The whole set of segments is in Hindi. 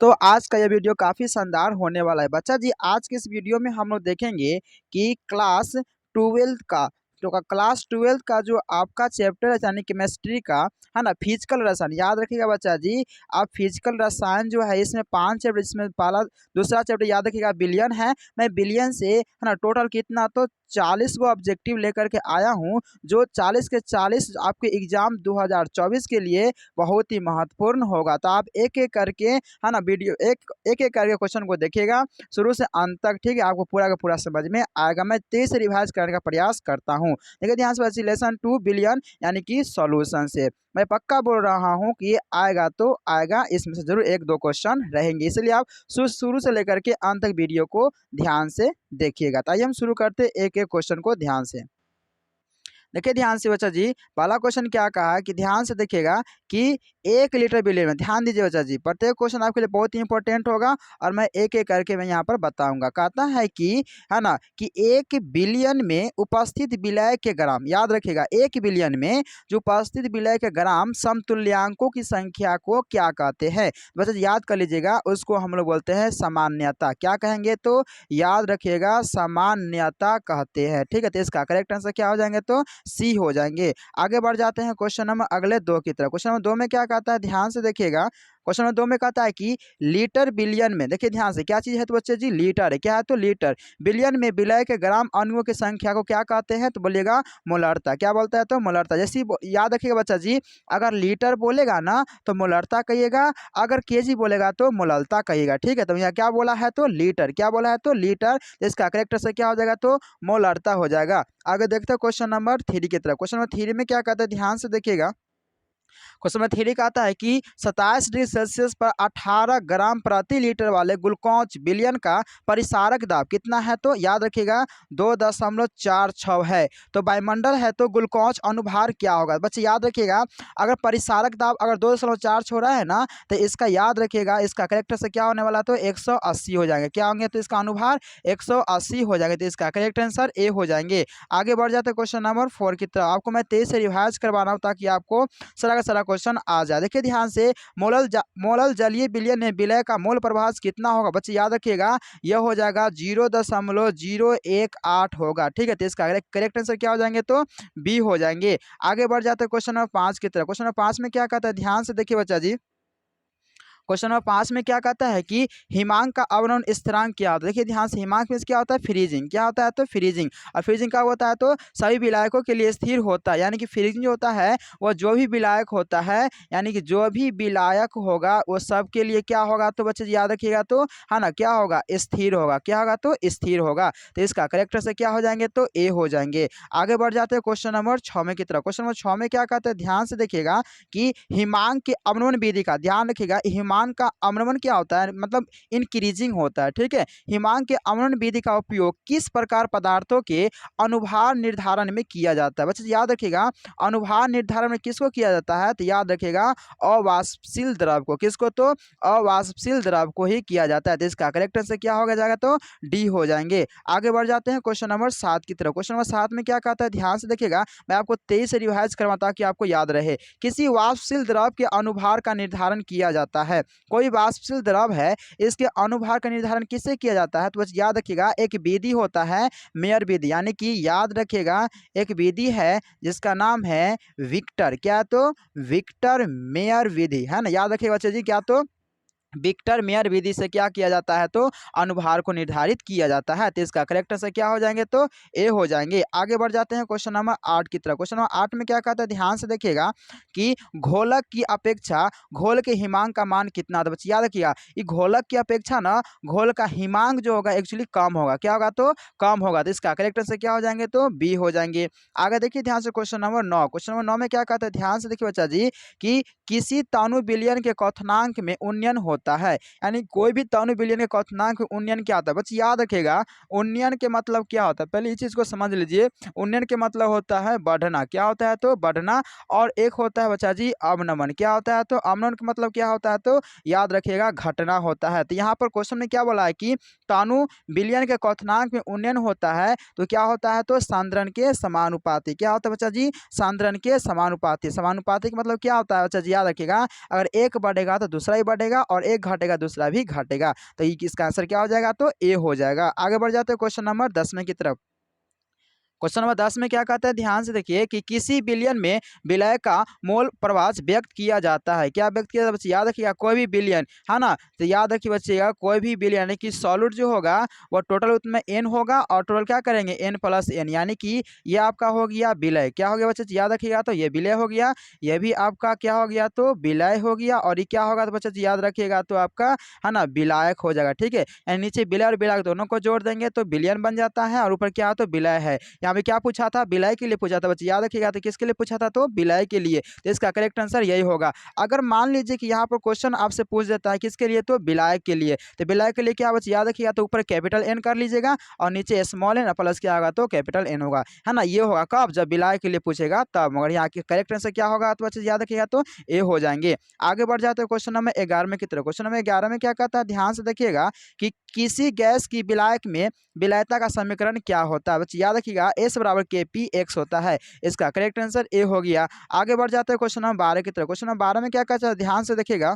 तो आज का ये वीडियो काफ़ी शानदार होने वाला है बच्चा जी। आज के इस वीडियो में हम लोग देखेंगे कि क्लास ट्वेल्थ का जो आपका चैप्टर है यानी केमिस्ट्री का है ना, फिजिकल रसायन। याद रखिएगा बच्चा जी, आप फिजिकल रसायन जो है इसमें 5 चैप्टर, इसमें पहला दूसरा चैप्टर याद रखिएगा बिलियन है। मैं बिलियन से है ना टोटल कितना तो 40 गो ऑब्जेक्टिव लेकर के आया हूँ, जो 40 के 40 आपके एग्जाम 2024 के लिए बहुत ही महत्वपूर्ण होगा। तो आप एक एक करके है ना वीडियो एक एक एक करके क्वेश्चन को देखिएगा शुरू से अंत तक, ठीक है। आपको पूरा का पूरा समझ में आएगा। मैं तेज से रिवाइज करने का प्रयास करता हूँ। देखिए ध्यान से बच्चे, लेसन 2 बिलियन यानी कि सॉल्यूशन से मैं पक्का बोल रहा हूँ कि ये आएगा तो आएगा, इसमें से जरूर एक दो क्वेश्चन रहेंगे, इसलिए आप शुरू से लेकर के अंत तक वीडियो को ध्यान से देखिएगा। तो आइए हम शुरू करते एक एक क्वेश्चन को ध्यान से। देखिए ध्यान से बच्चा जी, पहला क्वेश्चन क्या कहा है कि ध्यान से देखिएगा कि 1 लीटर बिलियन में, ध्यान दीजिए बच्चा जी, प्रत्येक क्वेश्चन आपके लिए बहुत ही इंपॉर्टेंट होगा और मैं एक एक करके मैं यहाँ पर बताऊंगा। कहता है कि है ना कि 1 बिलियन में उपस्थित विलय के ग्राम, याद रखिएगा 1 बिलियन में जो उपस्थित विलय के ग्राम समतुल्यांकों की संख्या को क्या कहते हैं बच्चा जी, याद कर लीजिएगा। उसको हम लोग बोलते हैं सामान्यता। क्या कहेंगे तो याद रखिएगा सामान्यता कहते हैं, ठीक है। तो इसका करेक्ट आंसर क्या हो जाएंगे तो सी हो जाएंगे। आगे बढ़ जाते हैं क्वेश्चन नंबर अगले 2 की तरफ। क्वेश्चन नंबर 2 में क्या कहता है, ध्यान से देखिएगा। क्वेश्चन नंबर 2 में कहता है कि लीटर बिलियन में, देखिए ध्यान से, क्या चीज है तो बच्चे जी लीटर है। क्या है तो लीटर। बिलियन में विलय के ग्राम अणुओं की संख्या को क्या कहते हैं तो बोलिएगा मोलरता। क्या बोलता है तो मोलरता। जैसे याद रखिएगा बच्चा जी, अगर लीटर बोलेगा ना तो मोलरता कहिएगा, अगर केजी बोलेगा तो मोललता कहिएगा, ठीक है। तो यहाँ क्या बोला है तो लीटर, क्या बोला है तो लीटर। इसका करेक्ट से क्या हो जाएगा तो मोलरता हो जाएगा। आगे देखते हैं क्वेश्चन नंबर 3 की तरफ। क्वेश्चन नंबर 3 में क्या कहता है, ध्यान से देखिएगा। क्वेश्चन नंबर 3 का आता है कि 27 डिग्री सेल्सियस पर 18 ग्राम प्रति लीटर वाले ग्लूकोज बिलियन का परिसारक दाब कितना है तो याद रखिएगा 2.46 है। तो वायुमंडल है तो ग्लूकोज अनुभार क्या होगा बच्चे, याद रखिएगा। अगर परिसारक दाब अगर 2.4 हो रहा है ना तो इसका याद रखिएगा, इसका करेक्ट से क्या होने वाला तो 180 हो जाएंगे। क्या होंगे तो इसका अनुभार 180 हो जाएंगे। तो इसका करेक्ट आंसर ए हो जाएंगे। आगे बढ़ जाते हैं क्वेश्चन नंबर 4 की तरफ। आपको मैं तेज से रिवाइज करवा रहा हूँ ताकि आपको सारा का सारा क्वेश्चन आ जाए। देखिए ध्यान से, मोलल जलीय विलयन में विलय का मोल प्रभाव कितना होगा बच्चे, याद रखिएगा यह हो जाएगा 0.018 होगा, ठीक है। तो इसका करेक्ट आंसर क्या हो जाएंगे तो बी हो जाएंगे। आगे बढ़ जाते हैं क्वेश्चन नंबर 5 की तरफ। क्वेश्चन नंबर 5 में क्या कहता है, ध्यान से देखिए बच्चा जी। क्वेश्चन नंबर 5 में क्या कहता है कि हिमांक का अवनमन स्थिरांक क्या होता है। देखिए ध्यान से, हिमांक में क्या होता है फ्रीजिंग। क्या होता है तो फ्रीजिंग। और फ्रीजिंग क्या होता है तो सभी विलायकों के लिए स्थिर होता है। यानी कि फ्रीजिंग जो होता है वो जो भी विलायक होता है, यानी कि जो भी विलायक होगा वो सब के लिए क्या होगा तो बच्चे याद रखिएगा तो है ना क्या होगा स्थिर होगा। क्या होगा तो स्थिर होगा। तो इसका करेक्ट से क्या हो जाएंगे तो ए हो जाएंगे। आगे बढ़ जाते हैं क्वेश्चन नंबर 6 में की तरफ। क्वेश्चन नंबर 6 में क्या कहते हैं, ध्यान से देखिएगा कि हिमांक के अवनमन विधि का, ध्यान रखिएगा हिमांक का अवनमन क्या होता है मतलब इंक्रीजिंग होता है, ठीक है। हिमांक के अवनमन विधि का उपयोग किस प्रकार पदार्थों के अनुभार निर्धारण में किया जाता है बच्चे, याद रखिएगा। अनुभार निर्धारण में किसको किया जाता है तो याद रखिएगा अवाष्पशील द्रव को। किसको तो अवाष्पशील द्रव को ही किया जाता है। तो इसका करेक्ट आंसर क्या होगा जाएगा तो डी हो जाएंगे। आगे बढ़ जाते हैं क्वेश्चन नंबर 7 की तरफ। क्वेश्चन नंबर 7 में क्या कहता है, ध्यान से देखिएगा। मैं आपको 23 से रिवाइज करवाता ताकि आपको याद रहे। किसी वाष्पशील द्रव के अनुभार का निर्धारण किया जाता है। कोई वाष्पशील द्रव है, इसके अनुभार का निर्धारण किससे किया जाता है तो बस याद रखिएगा एक विधि होता है मेयर विधि। यानी कि याद रखिएगा एक विधि है जिसका नाम है विक्टर। क्या तो विक्टर मेयर विधि है ना, याद रखिएगा बच्चे जी। क्या तो विक्टर मेयर विधि से क्या किया जाता है तो अनुभार को निर्धारित किया जाता है। तो इसका करेक्ट आंसर क्या हो जाएंगे तो ए हो जाएंगे। आगे बढ़ जाते हैं क्वेश्चन नंबर 8 की तरफ। क्वेश्चन नंबर 8 में क्या कहता है, ध्यान से देखिएगा कि घोलक की अपेक्षा घोल के हिमांक का मान कितना था बच्चे, याद रखिएगा। ये घोलक की अपेक्षा ना घोल का हिमांक जो होगा एक्चुअली कम होगा। क्या होगा तो कम होगा। तो इसका करेक्ट आंसर क्या हो जाएंगे तो बी हो जाएंगे। आगे देखिए ध्यान से क्वेश्चन नंबर 9। क्वेश्चन नंबर 9 में क्या कहता है, ध्यान से देखिए बच्चा जी कि किसी तनु विलयन के क्वथनांक में उन्नयन होता है। यानी कोई भी तनु विलयन के क्वथनांक में उन्नयन क्या होता है बच्चे, याद रखेगा उन्नयन के मतलब क्या होता है, पहले इस चीज को समझ लीजिए। उन्नयन के मतलब होता है बढ़ना। क्या होता है तो बढ़ना। और एक होता है बच्चा जी अवनमन। क्या होता है तो अवनमन का मतलब क्या होता है तो याद रखिएगा घटना होता है। तो यहाँ पर क्वेश्चन में क्या बोला है कि तनु विलयन के क्वथनांक में उन्नयन होता है तो क्या होता है तो सांद्रण के समानुपाती। क्या होता है बच्चा जी सांद्रण के समानुपाती। समानुपाती का मतलब क्या होता है बच्चा जी, याद रखिएगा अगर एक बढ़ेगा तो दूसरा ही बढ़ेगा और एक घटेगा दूसरा भी घटेगा। तो इसका आंसर क्या हो जाएगा, तो ए हो जाएगा। आगे बढ़ जाते हैं क्वेश्चन नंबर 10 में की तरफ। क्वेश्चन नंबर 10 में क्या कहता है, ध्यान से देखिए कि किसी विलयन में विलय का मोल प्रवाह व्यक्त किया जाता है। क्या व्यक्त किया जाता है बच्चे, याद रखिएगा कोई भी विलयन है ना, तो याद रखिए बच्चेगा कोई भी विलयन यानी कि सॉल्यूट जो होगा वो टोटल उसमें एन होगा और टोटल क्या करेंगे एन प्लस एन, यानी कि ये आपका हो गया विलय। क्या हो गया बच्चे, याद रखिएगा तो ये विलय हो गया, ये भी आपका क्या हो गया तो विलय हो गया, और ये क्या होगा तो बच्चे याद रखिएगा तो आपका है ना विलायक हो जाएगा। ठीक है, यानी नीचे विलय और विलायक दोनों को जोड़ देंगे तो विलयन बन जाता है, और ऊपर क्या हो तो विलय है। यहाँ पे क्या पूछा था, विलय के लिए पूछा था बच्चे, याद रखिएगा तो किसके लिए पूछा था, तो विलय के लिए। तो इसका करेक्ट आंसर यही होगा। अगर मान लीजिए कि यहाँ पर क्वेश्चन आपसे पूछ देता है किसके लिए, तो विलय के लिए, तो विलय के लिए क्या बच्चे याद रखिएगा तो ऊपर कैपिटल एन कर लीजिएगा और नीचे स्मॉल एन प्लस क्या होगा तो कैपिटल एन होगा, है ना। ये होगा कब, जब विलय के लिए पूछेगा तब। मगर यहाँ के करेक्ट आंसर क्या होगा तो बच्चे याद रखिएगा तो ए हो जाएंगे। आगे बढ़ जाते हैं क्वेश्चन नंबर 11 में की तरफ। क्वेश्चन नंबर 11 में क्या कहता है, ध्यान से देखिएगा कि किसी गैस की विलायक में विलायता का समीकरण क्या होता है। बच्चे याद रखिएगा एस बराबर के पी एक्स होता है। इसका करेक्ट आंसर ए हो गया। आगे बढ़ जाते हैं क्वेश्चन नंबर 12 की तरफ। क्वेश्चन नंबर 12 में क्या कहता है, ध्यान से देखिएगा।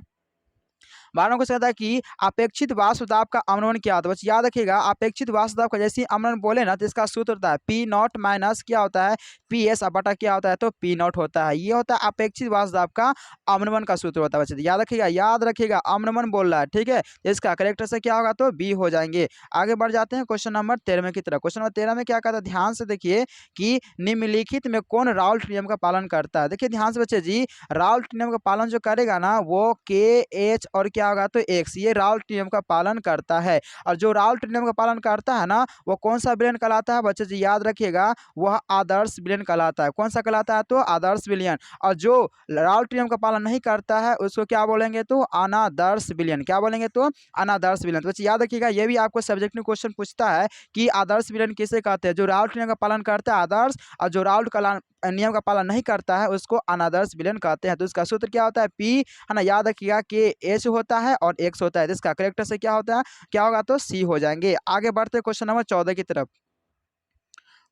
12 को कहता है कि अपेक्षित वाष्प दाब का अवनमन क्या होता है। बस याद रखिएगा अपेक्षित वाष्प दाब का जैसे अवनमन बोले ना तो इसका सूत्र होता है पी नॉट माइनस क्या होता है पी एस बटा क्या होता है तो पी नॉट होता है। ये होता है अपेक्षित वाष्प दाब का अवनमन का सूत्र होता है। बच्चे याद रखिएगा अवनमन बोल रहा है, ठीक है। इसका करेक्ट आंसर क्या होगा तो बी हो जाएंगे। आगे बढ़ जाते हैं क्वेश्चन नंबर 13 की तरफ। क्वेश्चन नंबर 13 में क्या कहता है, ध्यान से देखिए कि निम्नलिखित में कौन राउल्ट नियम का पालन करता है। देखिए ध्यान से बच्चे जी, राउल्ट नियम का पालन जो करेगा ना वो के एच और क्या होगा तो एक्स, ये राउल्ट नियम का पालन करता है। और जो राउल्ट नियम का पालन करता है ना वो कौन सा विलयन कहलाता है बच्चे जी, याद रखिएगा वह आदर्श विलयन कहलाता है। कौन सा कहलाता है तो आदर्श विलयन। और जो राउल्ट नियम का पालन नहीं करता है उसको क्या बोलेंगे तो अनादर्श विलयन। क्या बोलेंगे तो अनादर्श विलयन। तो बच्चे याद रखिएगा ये भी आपको सब्जेक्ट में क्वेश्चन पूछता है कि आदर्श विलयन किसे कहते हैं, जो राउल्ट नियम का पालन करता है आदर्श, और जो राउल्ट का नियम का पालन नहीं करता है उसको अनादर्श विलयन कहते हैं। तो इसका सूत्र क्या होता है पी, है ना, याद रखिएगा कि एच होता है और एक्स होता है। तो इसका करेक्ट से क्या होता है, क्या होगा तो सी हो जाएंगे। आगे बढ़ते क्वेश्चन नंबर 14 की तरफ।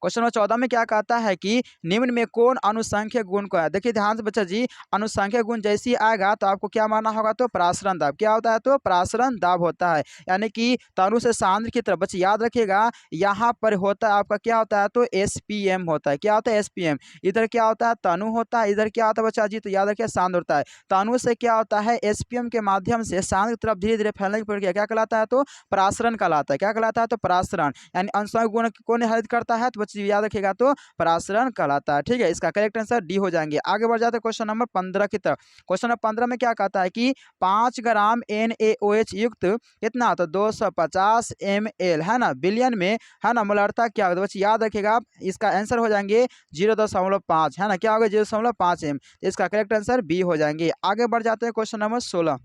क्वेश्चन नंबर 14 में क्या कहता है कि निम्न में कौन अनुसंख्यक गुण को है। देखिए ध्यान से बच्चा जी, अनुसंख्यक गुण जैसे ही आएगा तो आपको क्या मानना होगा तो प्रासरण दाब। क्या होता है तो प्रासरण दाब होता है, यानी कि तनु से सांद्र की तरफ। बच्चे याद रखिएगा यहाँ पर होता है आपका क्या होता है तो एसपीएम होता है। क्या होता है एसपीएम। इधर क्या होता है तनु होता है, इधर क्या होता है बच्चा जी तो याद रखिए सांद्र होता है। तनु से क्या होता है एसपीएम के माध्यम से सांद्र की तरफ धीरे धीरे फैलने की प्रक्रिया क्या कहलाता है तो प्रासरण कहलाता है। क्या कहलाता है तो प्रासरण, यानी अनुसंख्यक गुण को निर्धारित करता है तो बच्चे याद रखिएगा तो प्रासरण कहलाता है। ठीक है, इसका करेक्ट आंसर डी हो जाएंगे। आगे बढ़ जाते हैं क्वेश्चन नंबर 15 की तरफ। क्वेश्चन नंबर 15 में क्या कहता है कि 5 ग्राम NaOH युक्त कितना तो 250 ml, है ना, बिलियन में, है ना, मोलारता क्या होगा। बच्चे याद रखिएगा इसका आंसर हो जाएंगे 0.5, है ना, क्या होगा 0.5 m। इसका करेक्ट आंसर बी हो जाएंगे। आगे बढ़ जाते हैं क्वेश्चन नंबर 16।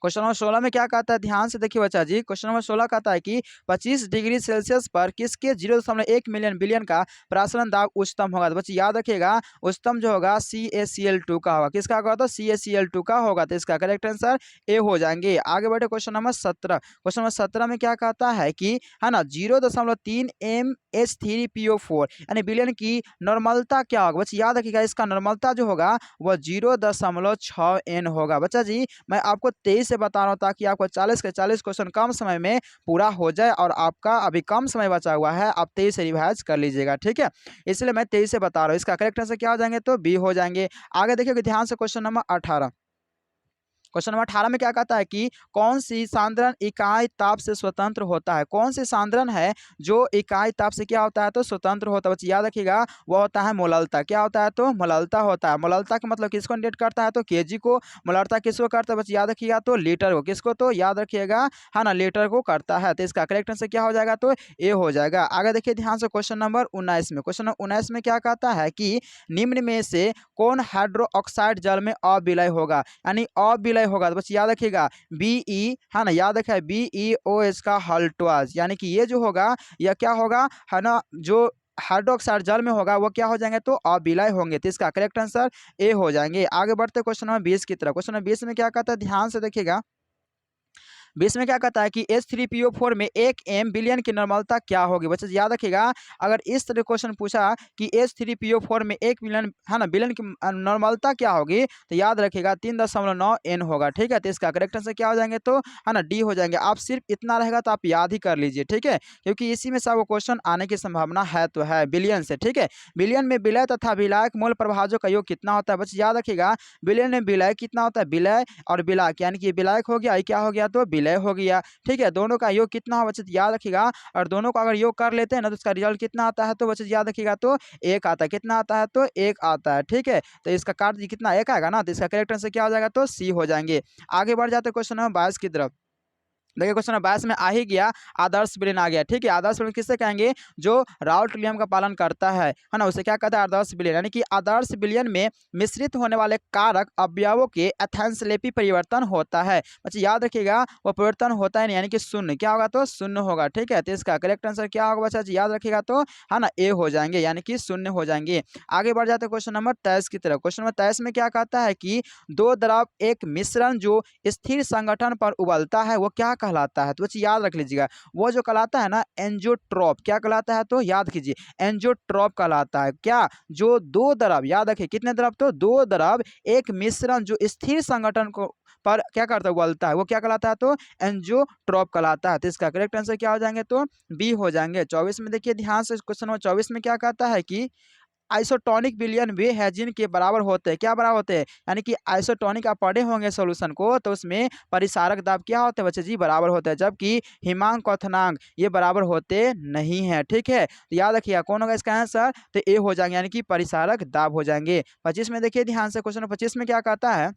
क्वेश्चन नंबर 16 में क्या कहता है, ध्यान से देखिए बच्चा जी। क्वेश्चन नंबर 16 कहता है कि 25 डिग्री सेल्सियस पर किसके 0.1 मिलियन बिलियन का प्रासरण दाब उच्चतम होगा। तो बच्चे याद रखिएगा उच्चतम जो होगा CaCl2 का होगा। किसका होगा तो CaCl2 का होगा। तो इसका करेक्ट आंसर ए हो जाएंगे। आगे बढ़े क्वेश्चन नंबर 17। क्वेश्चन नंबर 17 में क्या कहता है कि, है ना, 0.3 MH3PO4 यानी बिलियन की नॉर्मलता क्या होगा। बच्चे याद रखिएगा इसका नॉर्मलता जो होगा वह 0.6 N होगा। बच्चा जी मैं आपको 23 से बता रहा हूँ ताकि आपको 40 के 40 क्वेश्चन कम समय में पूरा हो जाए, और आपका अभी कम समय बचा हुआ है, आप 23 से रिवाइज कर लीजिएगा, ठीक है। इसलिए मैं 23 से बता रहा हूँ। इसका करेक्ट आंसर क्या हो जाएंगे तो बी हो जाएंगे। आगे देखिए ध्यान से क्वेश्चन नंबर 18। क्वेश्चन नंबर 18 में क्या कहता है कि कौन सी सांद्रण इकाई ताप से स्वतंत्र होता है। कौन सी सांद्रण है जो इकाई ताप से क्या होता है तो स्वतंत्र होता है। बच्चे याद रखिएगा वो होता है मोललता। क्या होता है तो मोललता होता है। मोललता का मतलब किसको इंडिकेट करता है तो केजी को। मोललता किसको करता है बच्चे याद रखिएगा तो लीटर को। किसको तो याद रखिएगा, है ना, लीटर को करता है। तो इसका करेक्ट आंसर क्या हो जाएगा तो ए हो जाएगा। आगे देखिए ध्यान से क्वेश्चन नंबर 19 में। क्वेश्चन नंबर 19 में क्या कहता है कि निम्न में से कौन हाइड्रोक्साइड जल में अविलय होगा, यानी अविलय होगा। तो बच्चे याद रखिएगा BE, है ना, याद रखिए BeOH का हल्टवाज, यानी कि ये जो होगा यह क्या होगा, है ना, जो हाइड्रोक्साइड जल में होगा वो क्या हो जाएंगे तो अविलय होंगे। तो इसका करेक्ट आंसर ए हो जाएंगे। आगे बढ़ते क्वेश्चन नंबर 20 की तरफ। क्वेश्चन नंबर 20 में क्या कहता है, ध्यान से देखिएगा 20 में क्या कहता है कि H3PO4 में 1 m बिलियन की नॉर्मलता क्या होगी। बच्चे याद रखिएगा, अगर इस तरह क्वेश्चन पूछा कि H3PO4 में 1 बिलियन है ना बिलियन की नॉर्मलता क्या होगी, तो याद रखिएगा 3.9 n होगा। ठीक है, तो इसका करेक्ट आंसर क्या हो जाएंगे, तो है ना डी हो जाएंगे। आप सिर्फ इतना रहेगा तो आप याद ही कर लीजिए। ठीक है, क्योंकि इसी में से आपको क्वेश्चन आने की संभावना है तो है बिलियन से। ठीक है, बिलियन में विलय तथा विलायक मूल प्रभाजों का योग कितना होता है। बच्चे याद रखिएगा, बिलियन में विलय कितना होता है, विलय और विलायक, यानी कि विलायक हो गया, क्या हो गया, तो विलय हो गया। ठीक है, दोनों का योग कितना हो बच्चे याद रखिएगा, और दोनों का अगर योग कर लेते हैं ना तो उसका रिजल्ट कितना आता है, तो बच्चे याद रखिएगा, तो 1 आता है। कितना आता है, तो 1 आता है। ठीक है, तो इसका काट कितना 1 आएगा ना, तो इसका करेक्ट आंसर क्या हो जाएगा, तो सी हो जाएंगे। आगे बढ़ जाते हैं क्वेश्चन नंबर 22 की तरफ। देखिए क्वेश्चन नंबर 22 में आ ही गया, आदर्श विलयन आ गया। ठीक है, आदर्श विलयन किससे कहेंगे, जो राउल्ट नियम का पालन करता है ना, उसे क्या कहता है, आदर्श विलयन। यानी कि आदर्श विलयन में मिश्रित होने वाले कारक अवयवों के एथेंसलेपी परिवर्तन होता है। अच्छा याद रखिएगा, वो परिवर्तन होता है नहीं, यानी कि शून्य क्या होगा, तो शून्य होगा। ठीक है, तो इसका करेक्ट आंसर क्या होगा बच्चा, याद रखिएगा, तो है ना ए हो जाएंगे, यानी कि शून्य हो जाएंगे। आगे बढ़ जाते हैं क्वेश्चन नंबर 23 की तरफ। क्वेश्चन नंबर 23 में क्या कहता है कि दो द्रव एक मिश्रण जो स्थिर संगठन पर उबलता है वो क्या कहलाता है। तो बच्चे याद रख लीजिएगा, वो जो कहलाता है ना एंजियोट्रॉप, क्या कहलाता है, तो याद कीजिए एंजियोट्रॉप कहलाता है। क्या, जो दो द्रव, याद रखिए कितने द्रव, तो दो द्रव एक मिश्रण जो स्थिर संगठन को पर क्या करता है, उबलता है, वो क्या कहलाता है, तो एंजियोट्रॉप कहलाता है। तो इसका करेक्ट आंसर क्या हो जाएंगे, तो बी हो जाएंगे। 24 में देखिए ध्यान से, क्वेश्चन नंबर 24 में क्या कहता है कि आइसोटोनिक विलयन वे हैं जिनके बराबर होते हैं। क्या बराबर होते हैं, यानी कि आइसोटोनिक आप पढ़े होंगे सॉल्यूशन को, तो उसमें परिसारक दाब क्या होते हैं बच्चे जी, बराबर होते हैं, जबकि हिमांक क्वथनांक ये बराबर होते नहीं हैं। ठीक है, तो याद रखिए कौन होगा इसका आंसर, तो ए हो जाएंगे, यानी कि परिसारक दाब हो जाएंगे। 25 में देखिए ध्यान से, क्वेश्चन 25 में क्या कहता है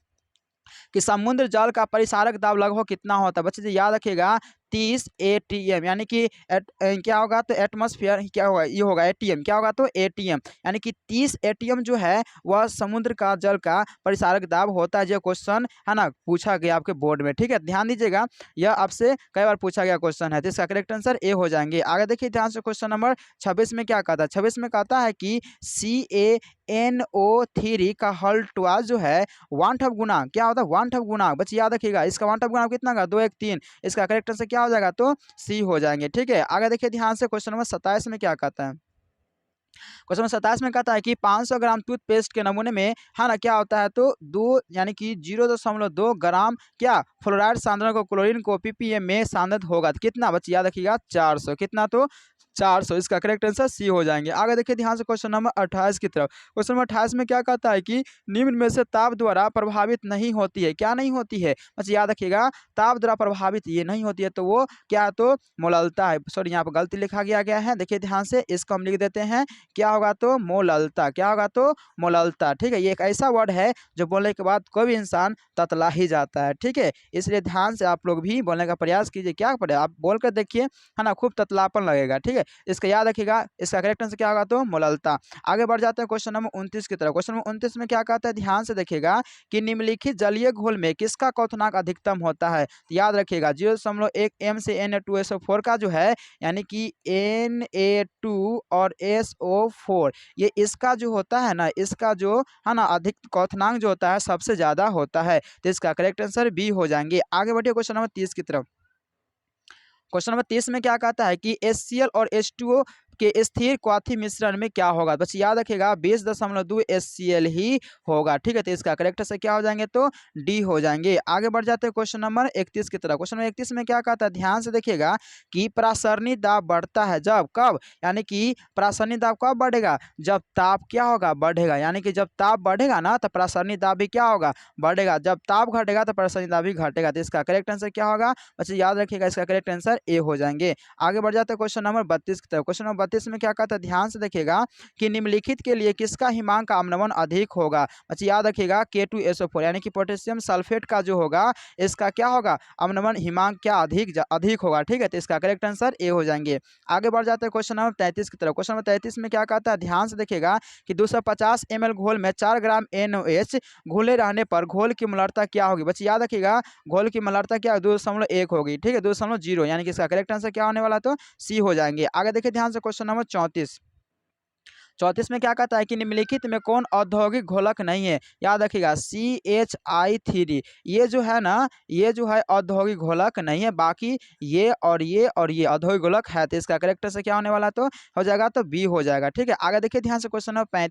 कि समुद्र जल का परिसारक दाब लगभग कितना होता है। बच्चे जी याद रखिएगा 30 ATM, यानी कि क्या होगा, तो एटमॉस्फेयर क्या होगा, ये होगा ATM, क्या होगा, तो ATM, यानी कि 30 ATM जो है वह समुद्र का जल का परिसारक दाब होता है। जो क्वेश्चन है ना पूछा गया आपके बोर्ड में। ठीक है, ध्यान दीजिएगा, यह आपसे कई बार पूछा गया क्वेश्चन है, तो इसका करेक्ट आंसर ए हो जाएंगे। आगे देखिए ध्यान से, क्वेश्चन नंबर 26 में क्या कहता है, 26 में कहता है कि CaNO3 का हल्टवाज जो है वांठव गुणांक क्या होता है, वांठव गुणांक। बच्चे याद रखिएगा, इसका वांठव गुणांक कितना का, 2 1 3। इसका करेक्ट आंसर क्या हो जाएगा, तो सी हो जाएंगे। ठीक है, आगे देखिए ध्यान से, क्वेश्चन नंबर 27 में क्या कहता है। क्वेश्चन नंबर 27 में कहता है कि 500 ग्राम टूथपेस्ट के नमूने में है ना क्या होता है, तो 2 यानी कि 0.2 ग्राम क्या फ्लोराइड सांद्रण को क्लोरीन को ppm में सांद्रित होगा, तो कितना बच्चे याद रखिएगा 400। कितना, तो 400। इसका करेक्ट आंसर सी हो जाएंगे। आगे देखिए ध्यान से, क्वेश्चन नंबर 28 की तरफ। क्वेश्चन नंबर 28 में क्या कहता है कि निम्न में से ताप द्वारा प्रभावित नहीं होती है। क्या नहीं होती है, बस याद रखिएगा, ताप द्वारा प्रभावित ये नहीं होती है, तो वो क्या, तो मोललता है। सॉरी यहाँ पर गलती लिखा गया है, देखिए ध्यान से, इसको हम लिख देते हैं, क्या होगा, तो मोललता। क्या होगा, तो मोललता। ठीक है, ये एक ऐसा वर्ड है जो बोलने के बाद कोई भी इंसान ततला ही जाता है। ठीक है, इसलिए ध्यान से आप लोग भी बोलने का प्रयास कीजिए। क्या पढ़े, आप बोल कर देखिए, है ना, खूब ततलापन लगेगा। ठीक है, इसका याद रखिएगा, इसका करेक्ट आंसर क्या होगा, तो मोललता। आगे बढ़ जाते हैं क्वेश्चन नंबर 29 की तरफ। क्वेश्चन नंबर 29 में क्या कहता है, ध्यान से देखिएगा कि निम्नलिखित जलीय घोल में किसका क्वथनांक अधिकतम होता है। तो याद रखिएगा 0.1 m से Na2SO4 का जो है, यानी कि Na2 और SO4, ये इसका जो होता है ना, इसका जो है ना अधिक क्वथनांक जो होता है सबसे ज्यादा होता है। तो इसका करेक्ट आंसर बी हो जाएंगे। आगे बढ़िए क्वेश्चन नंबर 30 की तरफ। क्वेश्चन नंबर 30 में क्या कहता है कि HCl और H2O के स्थिर क्वाथी मिश्रण में क्या होगा। बस याद रखिएगा 20.2 HCl ही होगा। ठीक है, तो इसका करेक्ट से क्या हो जाएंगे, तो डी हो जाएंगे। आगे बढ़ जाते हैं क्वेश्चन नंबर 31 की तरफ। क्वेश्चन नंबर 31 में क्या कहता है, ध्यान से देखिएगा कि प्रासरणी दाब बढ़ता है जब, कब, यानी कि प्रासरणी दाब कब बढ़ेगा, जब ताप क्या होगा, बढ़ेगा। यानी कि जब ताप बढ़ेगा ना तो प्रासरणी दाब भी क्या होगा, बढ़ेगा। जब ताप घटेगा तो प्रासरणी दाब भी घटेगा। तो इसका करेक्ट आंसर क्या होगा, बच्चे याद रखिएगा, इसका करेक्ट आंसर ए हो जाएंगे। आगे बढ़ जाते हैं क्वेश्चन नंबर 32 की तरफ। क्वेश्चन नंबर 32 में क्या कहता है, ध्यान से देखिएगा कि निम्नलिखित के लिए किसका हिमांक का अम्लवन अधिक होगा। बच्चे याद रखिएगा K2SO4, यानी कि पोटेशियम सल्फेट का जो होगा इसका क्या होगा, अम्लवन हिमांक क्या अधिक होगा। ठीक है, तो इसका करेक्ट आंसर ए हो जाएंगे। आगे बढ़ जाते हैं क्वेश्चन नंबर 33 की तरफ। क्वेश्चन नंबर 33 में क्या कहता है, ध्यान से देखिएगा कि 250 ml घोल में 4 ग्राम NaOH घुले रहने पर घोल की मोलारिटी क्या होगी। बच्चे याद रखिएगा घोल की मोलारिटी क्या 2.1 होगी। ठीक है, 2.0, यानी कि इसका करेक्ट आंसर क्या होने वाला, तो सी हो जाएंगे। आगे देखिए ध्यान से, क्वेश्चन नंबर 34। 34 में क्या कहता है कि निम्नलिखित में कौन औद्योगिक घोलक नहीं है? याद रखिएगा CHI3 ये जो है ना, ये जो है औद्योगिक घोलक नहीं है, बाकी ये और ये और ये औद्योगिक घोलक है। तो इसका करेक्ट से क्या होने वाला तो हो जाएगा तो बी हो जाएगा। ठीक है, आगे देखिए ध्यान से क्वेश्चन नंबर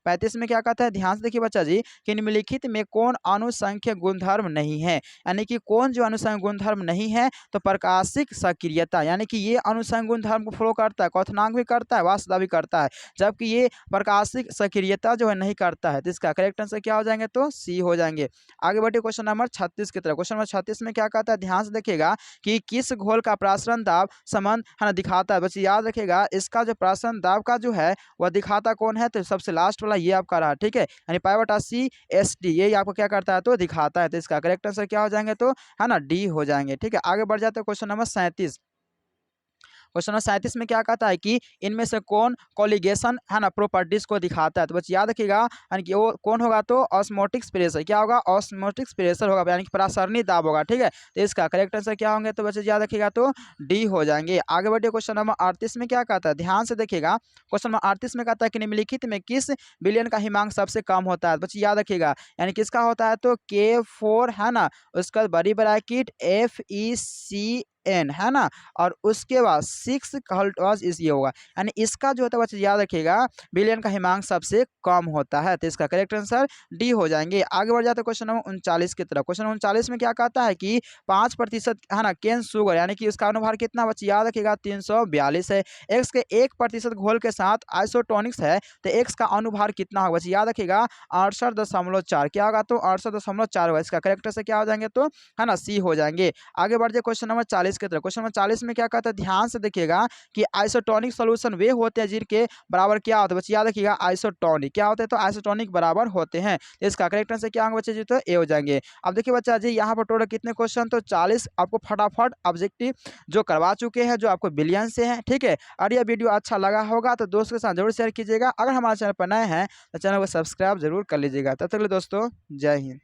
35 में क्या कहता है, ध्यान से देखिए बच्चा जी कि निम्नलिखित में कौन अनुसंख्यक गुणधर्म नहीं है? यानी कि कौन जो अनुसंख्यक गुणधर्म नहीं है? तो प्रकाशिक सक्रियता, यानी कि ये अनुसंख्यक गुणधर्म को फॉलो करता है, क्वथनांक भी करता है, वास्तव भी करता है, जबकि ये प्रकाशिक सक्रियता जो है नहीं करता है। तो इसका करेक्ट आंसर क्या हो जाएंगे तो सी हो जाएंगे। आगे बढ़िए क्वेश्चन नंबर 36 की तरफ। क्वेश्चन नंबर 36 में क्या कहता है, ध्यान से देखिएगा कि किस घोल का प्रासरण दाब संबंध है ना दिखाता है। बच्चे याद रखिएगा इसका जो प्रासरण दाब का जो है वह दिखाता कौन है? तो सबसे लास्ट वाला ये आपका रहा। ठीक है, यानी पाई/बटा CSD ये आपको क्या करता है तो दिखाता है। तो इसका करेक्ट आंसर क्या हो जाएंगे तो है ना डी हो जाएंगे। ठीक है, आगे बढ़ जाते हैं क्वेश्चन नंबर 37। क्वेश्चन नंबर 37 में क्या कहता है कि इनमें से कौन कोलिगेशन है ना प्रॉपर्टीज को दिखाता है? तो बच्चे याद रखिएगा यानी कि वो कौन होगा तो ऑस्मोटिक प्रेशर। क्या होगा? ऑस्मोटिक प्रेशर होगा, यानी कि प्रासरणी दाब होगा। ठीक है, तो इसका करेक्ट आंसर क्या होंगे तो बच्चे याद रखिएगा तो डी हो जाएंगे। आगे बढ़िए क्वेश्चन नंबर 38 में क्या कहता है, ध्यान से देखिएगा। क्वेश्चन नंबर 38 में कहता है कि निम्नलिखित में किस विलयन का हिमांक सबसे कम होता है? बच्चे याद रखिएगा यानी किसका होता है तो K4 है ना, उसका बड़ी ब्रैकेट FECN है ना, और उसके बाद 6 कॉल्टवाज इस ये होगा, यानी इसका जो होता है बच्चे याद रखिएगा विलयन का हिमांक सबसे कम होता है। तो इसका करेक्ट आंसर डी हो जाएंगे। आगे बढ़ जाते हैं क्वेश्चन नंबर 39 की तरफ। क्वेश्चन 39 में क्या कहता है कि 5% है ना केन शुगर, यानी कि उसका अनुभार कितना बच्चे याद रखिएगा 342 है। एक्स के 1% घोल के साथ आइसोटोनिक्स है, तो एक्स का अनुभार कितना होगा बच्चे याद रखिएगा 68.4। क्या होगा तो 68.4 होगा। इसका करेक्ट आंसर क्या हो जाएंगे तो है ना सी हो जाएंगे। आगे बढ़ जाए क्वेश्चन नंबर 40 की तरफ। क्वेश्चन नंबर 40 में क्या कहता है, ध्यान से देखिएगा कि आइसोटोनिक सॉल्यूशन वे होते हैं जिनके बराबर क्या होता है बच्चे याद रखिएगा आइसोटोनिक। क्या होते हैं तो आइसोटोनिक बराबर होते हैं। तो इसका करेक्ट आंसर क्या होगा बच्चे जी तो ए हो जाएंगे। अब देखिए बच्चा जी यहाँ पर टोटल कितने क्वेश्चन तो 40 आपको फटाफट ऑब्जेक्टिव जो करवा चुके हैं, जो आपको बिलियन से हैं। ठीक है, और यह वीडियो अच्छा लगा होगा तो दोस्तों के साथ जरूर शेयर कीजिएगा। अगर हमारे चैनल पर नए हैं तो चैनल को सब्सक्राइब जरूर कर लीजिएगा। तब तक के लिए दोस्तों जय हिंद।